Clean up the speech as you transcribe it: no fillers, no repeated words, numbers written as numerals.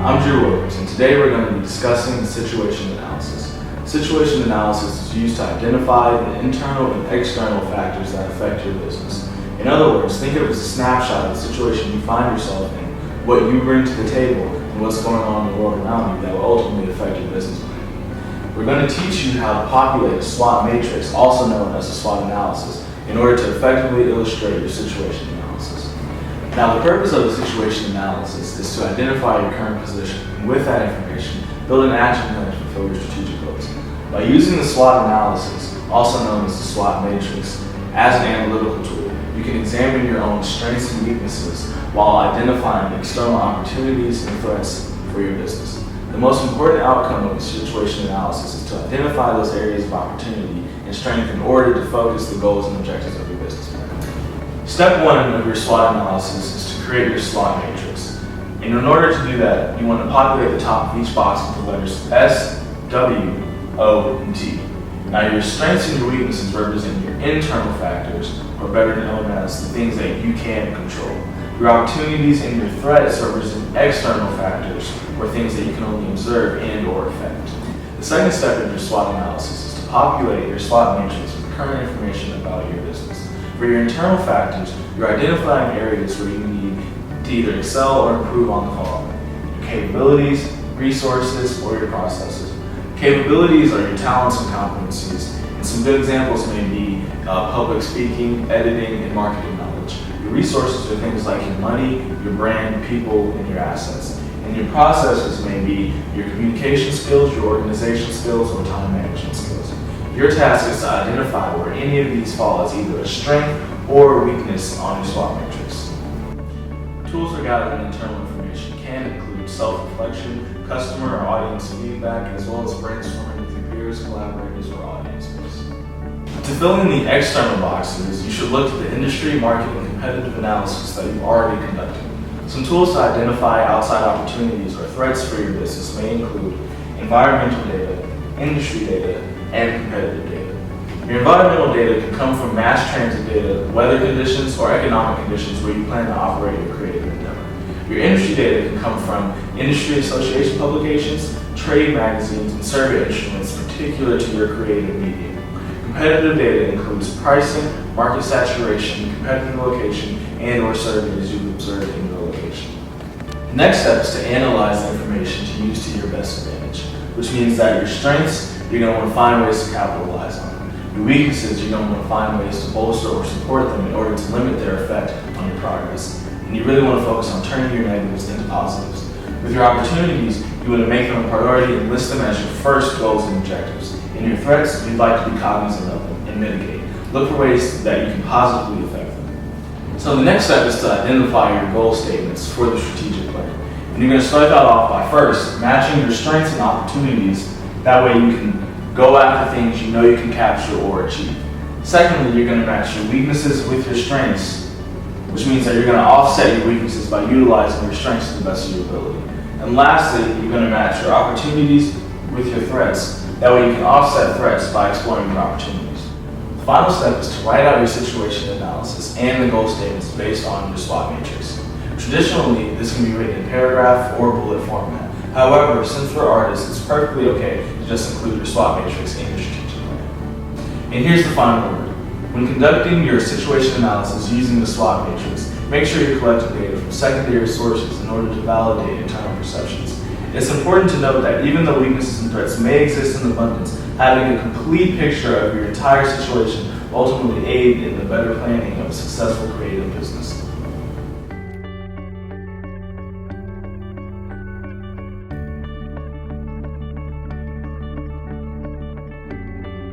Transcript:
I'm Drew Williams, and today we're going to be discussing situation analysis. Situation analysis is used to identify the internal and external factors that affect your business. In other words, think of it as a snapshot of the situation you find yourself in, what you bring to the table, and what's going on in the world around you that will ultimately affect your business plan. We're going to teach you how to populate a SWOT matrix, also known as a SWOT analysis, in order to effectively illustrate your situation analysis. Now, the purpose of the situation analysis is to identify your current position, and with that information, build an action plan to fulfill your strategic goals. By using the SWOT analysis, also known as the SWOT matrix, as an analytical tool, you can examine your own strengths and weaknesses while identifying external opportunities and threats for your business. The most important outcome of the situation analysis is to identify those areas of opportunity and strength in order to focus the goals and objectives of your business plan. Step one of your SWOT analysis is to create your SWOT matrix. And in order to do that, you want to populate the top of each box with the letters S, W, O, and T. Now, your strengths and your weaknesses represent your internal factors, or better known as the things that you can control. Your opportunities and your threats represent external factors, or things that you can only observe and or affect. The second step in your SWOT analysis is to populate your SWOT matrix with current information about your business. For your internal factors, you're identifying areas where you need to either excel or improve on the following: your capabilities, resources, or your processes. Capabilities are your talents and competencies, and some good examples may be public speaking, editing, and marketing knowledge. Your resources are things like your money, your brand, people, and your assets. And your processes may be your communication skills, your organization skills, or time management skills. Your task is to identify where any of these fall as either a strength or a weakness on your SWOT matrix. Tools for gathering internal information can include self-reflection, customer or audience feedback, as well as brainstorming with your peers, collaborators, or audience members. To fill in the external boxes, you should look to the industry, market, and competitive analysis that you've already conducted. Some tools to identify outside opportunities or threats for your business may include environmental data, industry data, and competitive data. Your environmental data can come from mass transit data, weather conditions, or economic conditions where you plan to operate your creative endeavor. Your industry data can come from industry association publications, trade magazines, and survey instruments particular to your creative medium. Competitive data includes pricing, market saturation, competitive location, and or surveys you've observed in your location. The next step is to analyze the information to use to your best advantage, which means that your strengths, you're going to want to find ways to capitalize on. Your weaknesses, you're going to want to find ways to bolster or support them in order to limit their effect on your progress. And you really want to focus on turning your negatives into positives. With your opportunities, you want to make them a priority and list them as your first goals and objectives. In your threats, you'd like to be cognizant of them and mitigate. Look for ways that you can positively affect them. So the next step is to identify your goal statements for the strategic plan. And you're going to start that off by first matching your strengths and opportunities. That way you can go after things you know you can capture or achieve. Secondly, you're going to match your weaknesses with your strengths, which means that you're going to offset your weaknesses by utilizing your strengths to the best of your ability. And lastly, you're going to match your opportunities with your threats. That way you can offset threats by exploring your opportunities. The final step is to write out your situation analysis and the goal statements based on your SWOT matrix. Traditionally, this can be written in paragraph or bullet format. However, since we're artists, it's perfectly okay to just include your SWOT matrix in your strategic plan. And here's the final word. When conducting your situation analysis using the SWOT matrix, make sure you're collecting data from secondary sources in order to validate internal perceptions. It's important to note that even though weaknesses and threats may exist in abundance, having a complete picture of your entire situation will ultimately aid in the better planning of a successful creative business.